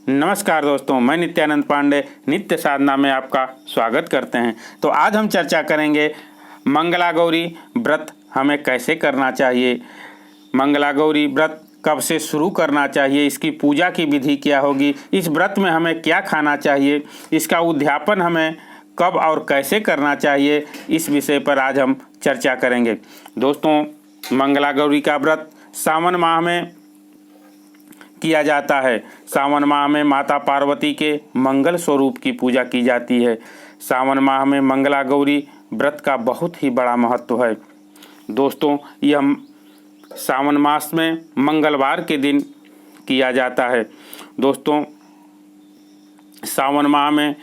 नमस्कार दोस्तों, मैं नित्यानंद पांडे नित्य साधना में आपका स्वागत करते हैं। तो आज हम चर्चा करेंगे मंगला गौरी व्रत हमें कैसे करना चाहिए, मंगला गौरी व्रत कब से शुरू करना चाहिए, इसकी पूजा की विधि क्या होगी, इस व्रत में हमें क्या खाना चाहिए, इसका उद्यापन हमें कब और कैसे करना चाहिए, इस विषय पर आज हम चर्चा करेंगे। दोस्तों, मंगला गौरी का व्रत सावन माह में किया जाता है। सावन माह में माता पार्वती के मंगल स्वरूप की पूजा की जाती है। सावन माह में मंगला गौरी व्रत का बहुत ही बड़ा महत्व है। दोस्तों, यह सावन मास में मंगलवार के दिन किया जाता है। दोस्तों, सावन माह में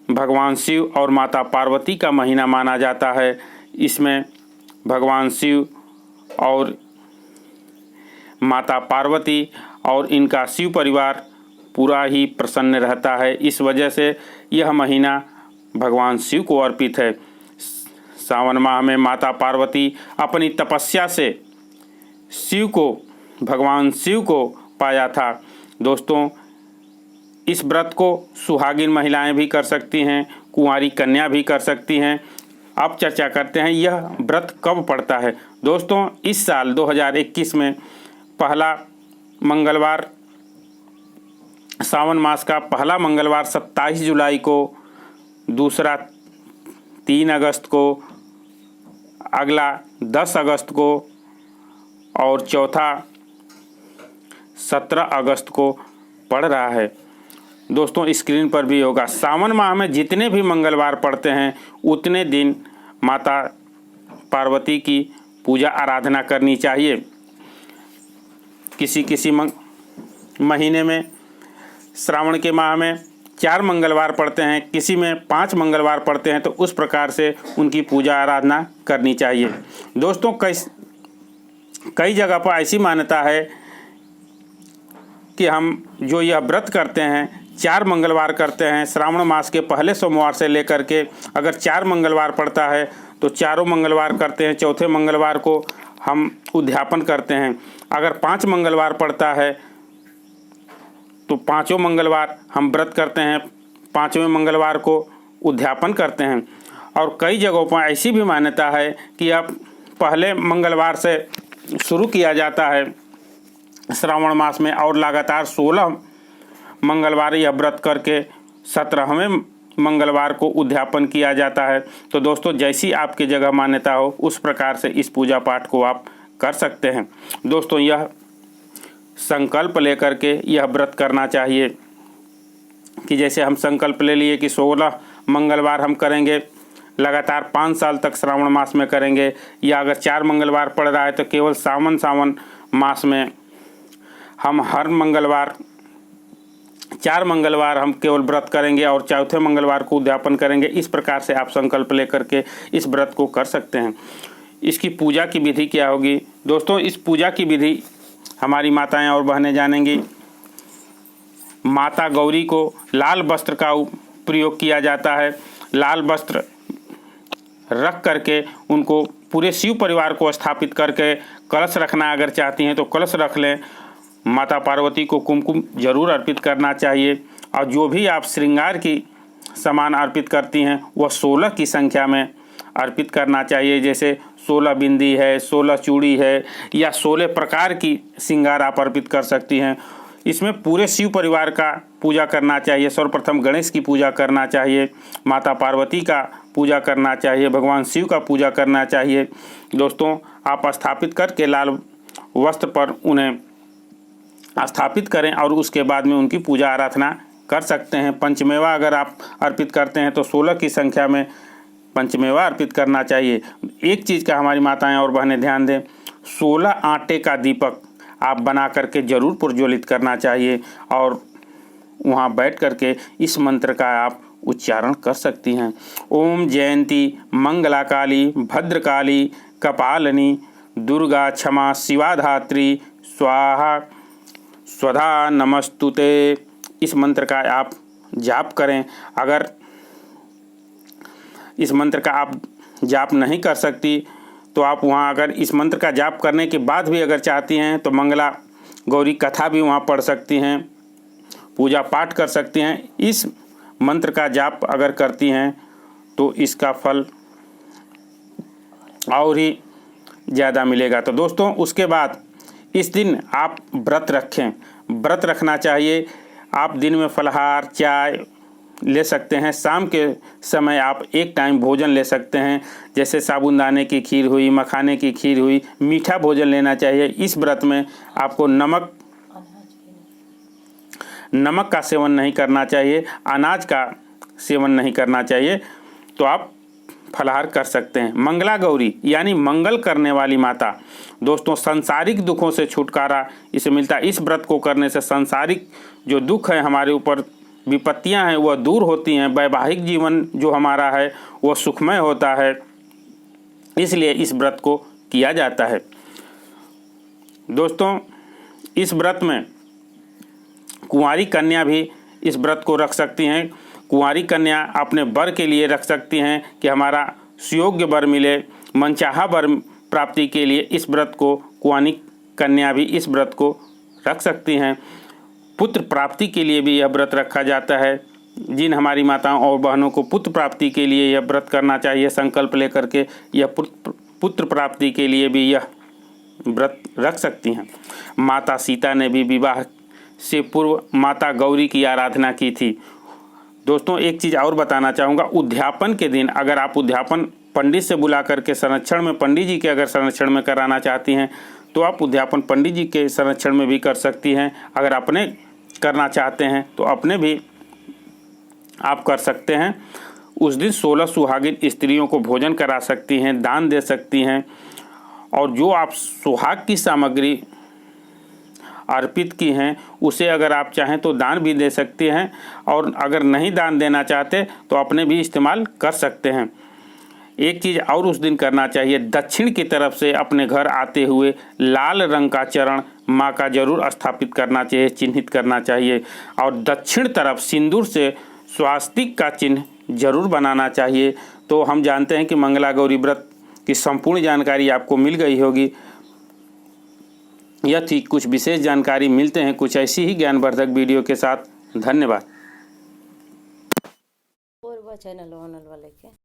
भगवान शिव और माता पार्वती का महीना माना जाता है। इसमें भगवान शिव और माता पार्वती और इनका शिव परिवार पूरा ही प्रसन्न रहता है। इस वजह से यह महीना भगवान शिव को अर्पित है। सावन माह में माता पार्वती अपनी तपस्या से भगवान शिव को पाया था। दोस्तों, इस व्रत को सुहागिन महिलाएं भी कर सकती हैं, कुंवारी कन्या भी कर सकती हैं। अब चर्चा करते हैं यह व्रत कब पड़ता है। दोस्तों, इस साल 2021 में पहला मंगलवार, सावन मास का पहला मंगलवार 27 जुलाई को, दूसरा 3 अगस्त को, अगला 10 अगस्त को और चौथा 17 अगस्त को पड़ रहा है। दोस्तों, स्क्रीन पर भी होगा। सावन माह में जितने भी मंगलवार पड़ते हैं उतने दिन माता पार्वती की पूजा आराधना करनी चाहिए। किसी महीने में, श्रावण के माह में 4 मंगलवार पड़ते हैं, किसी में 5 मंगलवार पड़ते हैं, तो उस प्रकार से उनकी पूजा आराधना करनी चाहिए। दोस्तों, कई जगह पर ऐसी मान्यता है कि हम जो यह व्रत करते हैं 4 मंगलवार करते हैं। श्रावण मास के पहले सोमवार से लेकर के अगर 4 मंगलवार पड़ता है तो चारों मंगलवार करते हैं, चौथे मंगलवार को हम उद्यापन करते हैं। अगर 5 मंगलवार पड़ता है तो 5 मंगलवार हम व्रत करते हैं, 5वें मंगलवार को उद्यापन करते हैं। और कई जगहों पर ऐसी भी मान्यता है कि अब पहले मंगलवार से शुरू किया जाता है श्रावण मास में और लगातार 16 मंगलवार यह व्रत करके 17वें मंगलवार को उद्यापन किया जाता है। तो दोस्तों, जैसी आपकी जगह मान्यता हो उस प्रकार से इस पूजा पाठ को आप कर सकते हैं। दोस्तों, यह संकल्प लेकर के यह व्रत करना चाहिए कि जैसे हम संकल्प ले लिए कि 16 मंगलवार हम करेंगे, लगातार 5 साल तक श्रावण मास में करेंगे, या अगर 4 मंगलवार पड़ रहा है तो केवल सावन मास में हम हर मंगलवार 4 मंगलवार हम केवल व्रत करेंगे और चौथे मंगलवार को उद्यापन करेंगे। इस प्रकार से आप संकल्प लेकर के इस व्रत को कर सकते हैं। इसकी पूजा की विधि क्या होगी? दोस्तों, इस पूजा की विधि हमारी माताएं और बहनें जानेंगी। माता गौरी को लाल वस्त्र का प्रयोग किया जाता है। लाल वस्त्र रख करके उनको पूरे शिव परिवार को स्थापित करके कलश रखना अगर चाहती हैं तो कलश रख लें। माता पार्वती को कुमकुम जरूर अर्पित करना चाहिए और जो भी आप श्रृंगार की सामान अर्पित करती हैं वह 16 की संख्या में अर्पित करना चाहिए। जैसे 16 बिंदी है, 16 चूड़ी है, या 16 प्रकार की श्रृंगार आप अर्पित कर सकती हैं। इसमें पूरे शिव परिवार का पूजा करना चाहिए। सर्वप्रथम गणेश की पूजा करना चाहिए, माता पार्वती का पूजा करना चाहिए, भगवान शिव का पूजा करना चाहिए। दोस्तों, आप स्थापित करके लाल वस्त्र पर उन्हें स्थापित करें और उसके बाद में उनकी पूजा आराधना कर सकते हैं। पंचमेवा अगर आप अर्पित करते हैं तो 16 की संख्या में पंचमेवा अर्पित करना चाहिए। एक चीज़ का हमारी माताएं और बहनें ध्यान दें, 16 आटे का दीपक आप बना करके जरूर प्रज्वलित करना चाहिए और वहाँ बैठ करके इस मंत्र का आप उच्चारण कर सकती हैं। ओम जयंती मंगला काली भद्रकाली कपालिनी दुर्गा क्षमा शिवा धात्री स्वाहा स्वधा नमस्तुते, इस मंत्र का आप जाप करें। अगर इस मंत्र का आप जाप नहीं कर सकती तो आप वहाँ अगर इस मंत्र का जाप करने के बाद भी अगर चाहती हैं तो मंगला गौरी कथा भी वहाँ पढ़ सकती हैं। पूजा पाठ कर सकती हैं। इस मंत्र का जाप अगर करती हैं तो इसका फल और ही ज़्यादा मिलेगा। तो दोस्तों उसके बाद इस दिन आप व्रत रखें। व्रत रखना चाहिए। आप दिन में फलाहार चाय ले सकते हैं, शाम के समय आप एक टाइम भोजन ले सकते हैं, जैसे साबूदाने की खीर हुई, मखाने की खीर हुई, मीठा भोजन लेना चाहिए। इस व्रत में आपको नमक का सेवन नहीं करना चाहिए, अनाज का सेवन नहीं करना चाहिए। तो आप फलाहार कर सकते हैं। मंगला गौरी यानी मंगल करने वाली माता, दोस्तों सांसारिक दुखों से छुटकारा इसे मिलता है। इस व्रत को करने से सांसारिक जो दुख है, हमारे ऊपर विपत्तियां हैं, वह दूर होती हैं। वैवाहिक जीवन जो हमारा है वह सुखमय होता है, इसलिए इस व्रत को किया जाता है। दोस्तों इस व्रत में कुंवारी कन्या भी इस व्रत को रख सकती हैं। कुंवारी कन्या अपने वर के लिए रख सकती हैं कि हमारा सुयोग्य वर मिले, मनचाहा वर प्राप्ति के लिए इस व्रत को कुंवारी कन्या भी इस व्रत को रख सकती हैं। पुत्र प्राप्ति के लिए भी यह व्रत रखा जाता है। जिन हमारी माताओं और बहनों को पुत्र प्राप्ति के लिए यह व्रत करना चाहिए, संकल्प लेकर के यह पुत्र प्राप्ति के लिए भी यह व्रत रख सकती हैं। माता सीता ने भी विवाह से पूर्व माता गौरी की आराधना की थी। दोस्तों एक चीज़ और बताना चाहूँगा, उद्यापन के दिन अगर आप उद्यापन पंडित से बुला करके संरक्षण में, पंडित जी के अगर संरक्षण में कराना चाहती हैं तो आप उद्यापन पंडित जी के संरक्षण में भी कर सकती हैं। अगर अपने करना चाहते हैं तो अपने भी आप कर सकते हैं। उस दिन 16 सुहागिन स्त्रियों को भोजन करा सकती हैं, दान दे सकती हैं, और जो आप सुहाग की सामग्री अर्पित की हैं उसे अगर आप चाहें तो दान भी दे सकते हैं, और अगर नहीं दान देना चाहते तो अपने भी इस्तेमाल कर सकते हैं। एक चीज़ और उस दिन करना चाहिए, दक्षिण की तरफ से अपने घर आते हुए लाल रंग का चरण माँ का जरूर स्थापित करना चाहिए, चिन्हित करना चाहिए, और दक्षिण तरफ सिंदूर से स्वास्तिक का चिन्ह जरूर बनाना चाहिए। तो हम जानते हैं कि मंगला गौरी व्रत की संपूर्ण जानकारी आपको मिल गई होगी। यह थी कुछ विशेष जानकारी। मिलते हैं कुछ ऐसी ही ज्ञानवर्धक वीडियो के साथ। धन्यवाद। और चैनल वाले के